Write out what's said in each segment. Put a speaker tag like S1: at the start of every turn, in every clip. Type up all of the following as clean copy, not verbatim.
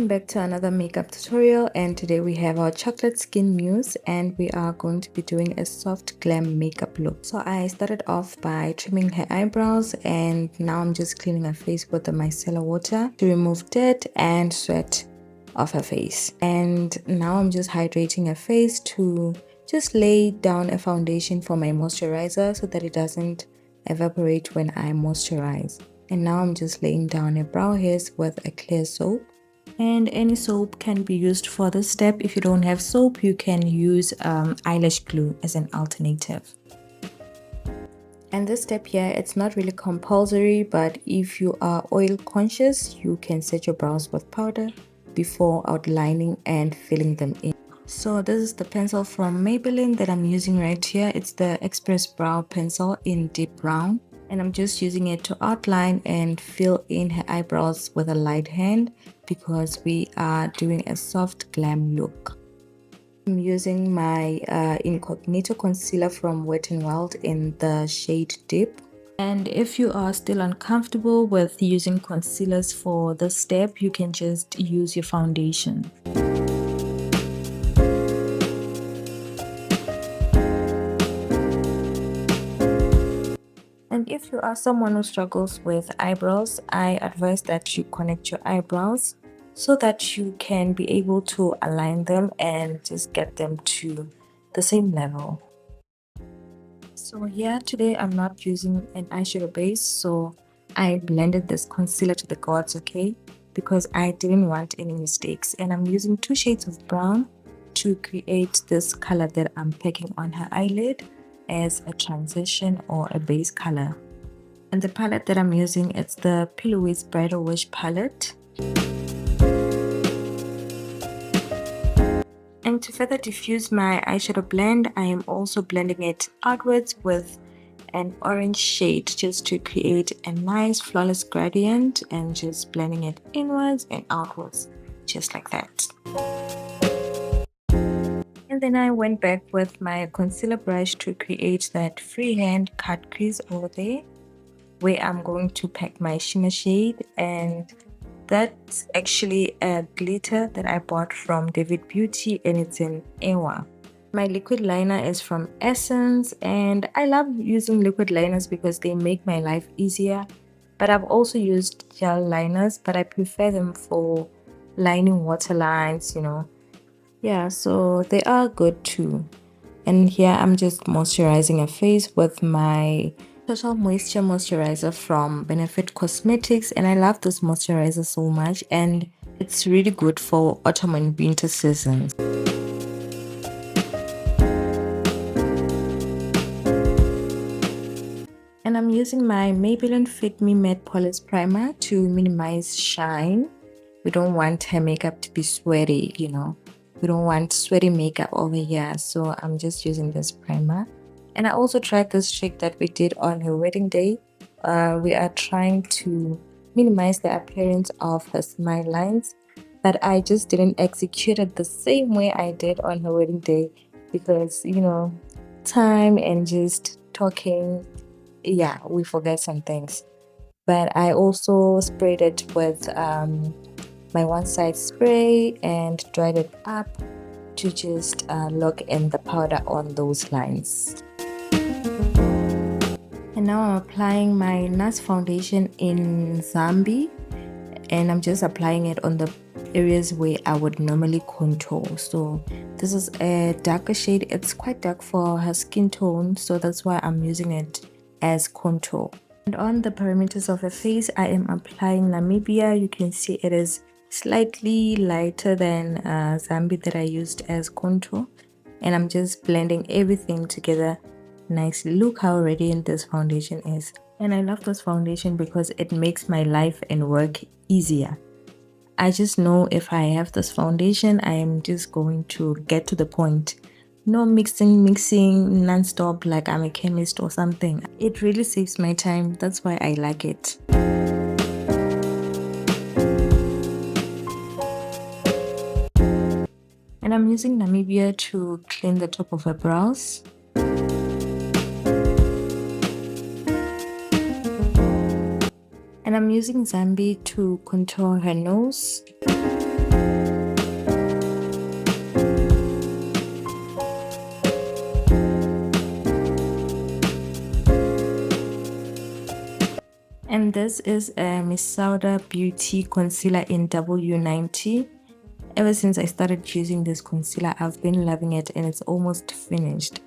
S1: Welcome back to another makeup tutorial, and today we have our chocolate skin mousse and we are going to be doing a soft glam makeup look. So I started off by trimming her eyebrows, and now I'm just cleaning her face with the micellar water to remove dirt and sweat off her face. And now I'm just hydrating her face to just lay down a foundation for my moisturizer so that it doesn't evaporate when I moisturize. And now I'm just laying down her brow hairs with a clear soap. And any soap can be used for this step. If you don't have soap, you can use eyelash glue as an alternative. And this step here, it's not really compulsory, but if you are oil conscious, you can set your brows with powder before outlining and filling them in. So this is the pencil from Maybelline that I'm using right here. It's the XPRESS Brow Pencil in deep brown. And I'm just using it to outline and fill in her eyebrows with a light hand because we are doing a soft glam look. I'm using my Incognito Concealer from Wet n Wild in the shade Deep. And if you are still uncomfortable with using concealers for this step, you can just use your foundation. And if you are someone who struggles with eyebrows, I advise that you connect your eyebrows so that you can be able to align them and just get them to the same level. So here today I'm not using an eyeshadow base, so I blended this concealer to the gods, okay? Because I didn't want any mistakes, and I'm using 2 shades of brown to create this color that I'm packing on her eyelid as a transition or a base color. And the palette that I'm using, it's the Pillowy's Bridal Wish palette. And to further diffuse my eyeshadow blend, I am also blending it outwards with an orange shade just to create a nice flawless gradient, and just blending it inwards and outwards just like that. And then I went back with my concealer brush to create that freehand cut crease over there where I'm going to pack my shimmer shade, and that's actually a glitter that I bought from David Beauty and it's in Ewa. My liquid liner is from Essence, and I love using liquid liners because they make my life easier, but I've also used gel liners, but I prefer them for lining waterlines, you know. Yeah, so they are good too. And here I'm just moisturizing a face with my Total Moisture Moisturizer from Benefit Cosmetics, and I love this moisturizer so much, and it's really good for autumn and winter seasons. And I'm using my Maybelline Fit Me Matte Polish Primer to minimize shine. We don't want her makeup to be sweaty, you know. We don't want sweaty makeup over here, so I'm just using this primer. And I also tried this trick that we did on her wedding day. We are trying to minimize the appearance of her smile lines, but I just didn't execute it the same way I did on her wedding day because, you know, time and just talking, yeah, we forget some things. But I also sprayed it with my one side spray and dried it up to just lock in the powder on those lines. And now I'm applying my NARS foundation in Zambie, and I'm just applying it on the areas where I would normally contour. So this is a darker shade. It's quite dark for her skin tone, so that's why I'm using it as contour. And on the perimeters of her face, I am applying Namibia. You can see it is slightly lighter than Zambie that I used as contour, and I'm just blending everything together nicely. Look how radiant this foundation is, and I love this foundation because it makes my life and work easier. I just know if I have this foundation, I am just going to get to the point. No mixing non-stop like I'm a chemist or something. It really saves my time. That's why I like it. And I'm using Namibia to clean the top of her brows. And I'm using Zambie to contour her nose. And this is a Misauda Beauty Concealer in W90. Ever since I started using this concealer, I've been loving it, and it's almost finished.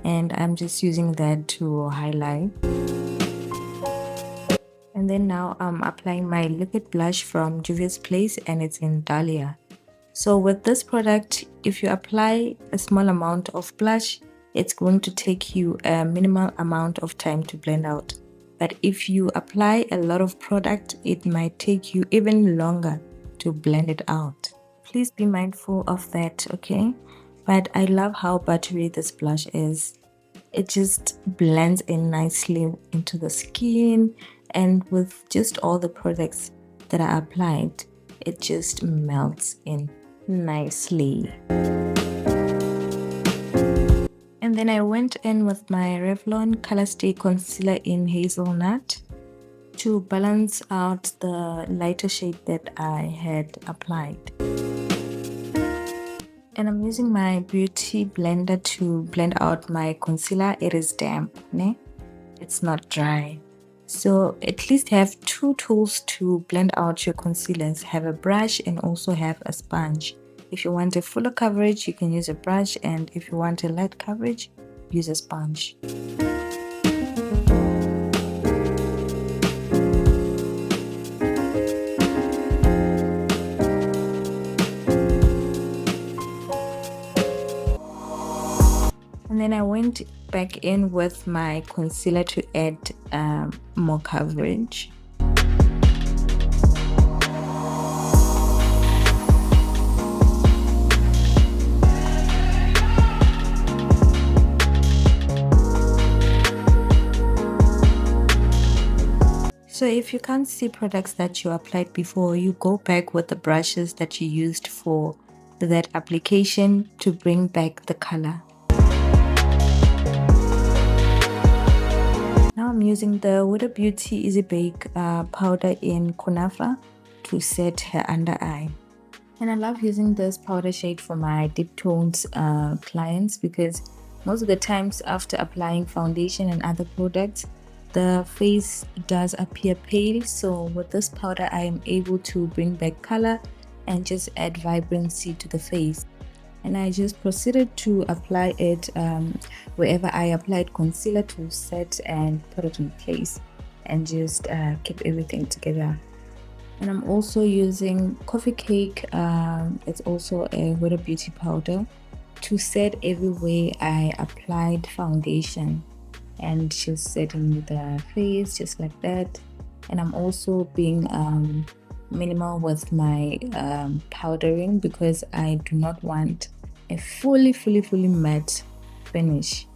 S1: And I'm just using that to highlight. And then now I'm applying my liquid blush from Juvia's Place, and it's in Dahlia. So with this product, if you apply a small amount of blush, it's going to take you a minimal amount of time to blend out. But if you apply a lot of product, it might take you even longer to blend it out. Please be mindful of that, okay? But I love how buttery this blush is. It just blends in nicely into the skin, and with just all the products that I applied, it just melts in nicely. And then I went in with my Revlon COLORSTAY Concealer in Hazelnut to balance out the lighter shade that I had applied. And I'm using my beauty blender to blend out my concealer. It is damp, né? It's not dry. So at least have two tools to blend out your concealers. Have a brush and also have a sponge. If you want a fuller coverage, you can use a brush, and if you want a light coverage, use a sponge. And then I went back in with my concealer to add more coverage. So if you can't see products that you applied before, you go back with the brushes that you used for that application to bring back the color. Now I'm using the Huda Beauty Easy Bake powder in Kunafa to set her under eye. And I love using this powder shade for my deep tones clients, because most of the times after applying foundation and other products, the face does appear pale. So with this powder, I am able to bring back color and just add vibrancy to the face. And I just proceeded to apply it wherever I applied concealer to set and put it in place, and just keep everything together. And I'm also using Coffee Cake, it's also a Huda Beauty powder, to set everywhere I applied foundation, and just setting the face just like that. And I'm also being minimal with my powdering, because I do not want a fully matte finish.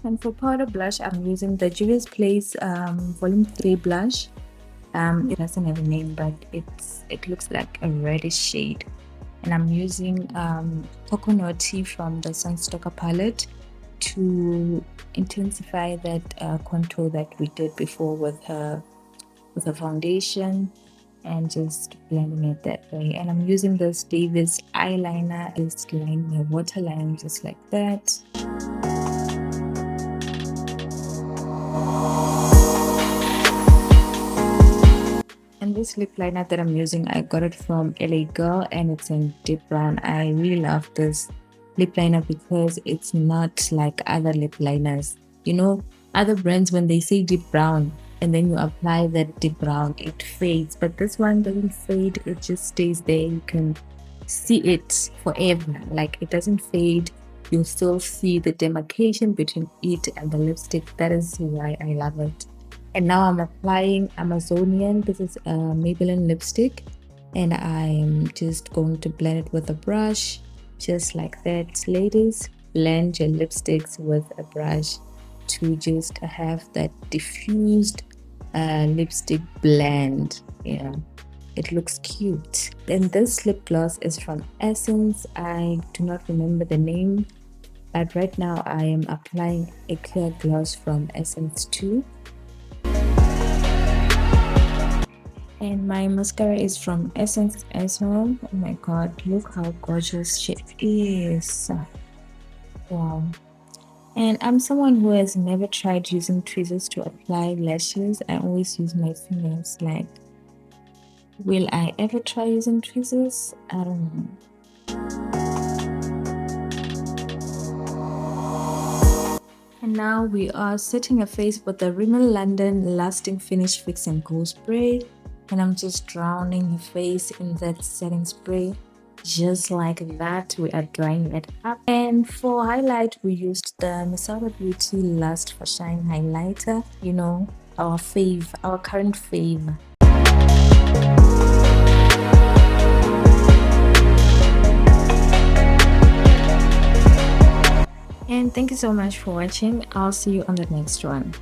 S1: And for powder blush, I'm using the Juvia's Place Volume 3 blush. It doesn't have a name, but it looks like a reddish shade. And I'm using Coconut Tea from the Sunstalker palette to intensify that contour that we did before with a foundation, and just blending it that way. And I'm using this Davis eyeliner, just lining my waterline just like that. And this lip liner that I'm using, I got it from LA Girl, and it's in deep brown. I really love this lip liner because it's not like other lip liners. You know, other brands, when they say deep brown and then you apply that deep brown, it fades. But this one doesn't fade, it just stays there. You can see it forever. Like, it doesn't fade. You'll still see the demarcation between it and the lipstick. That is why I love it. And now I'm applying Amazonian. This is a Maybelline lipstick, and I'm just going to blend it with a brush, just like that. Ladies, blend your lipsticks with a brush to just have that diffused lipstick blend. Yeah, it looks cute. Then this lip gloss is from Essence. I do not remember the name, but right now I am applying a clear gloss from Essence 2. And my mascara is from Essence as well. Oh my god, look how gorgeous she is. Wow. And I'm someone who has never tried using tweezers to apply lashes. I always use my fingers. Like, will I ever try using tweezers? I don't know. And now we are setting a face with the Rimmel London Lasting Finish Fix and Go spray. And I'm just drowning her face in that setting spray. Just like that, we are drying it up. And for highlight, we used the Mascara Beauty Lust for Shine highlighter. You know, our fave, our current fave. And thank you so much for watching. I'll see you on the next one.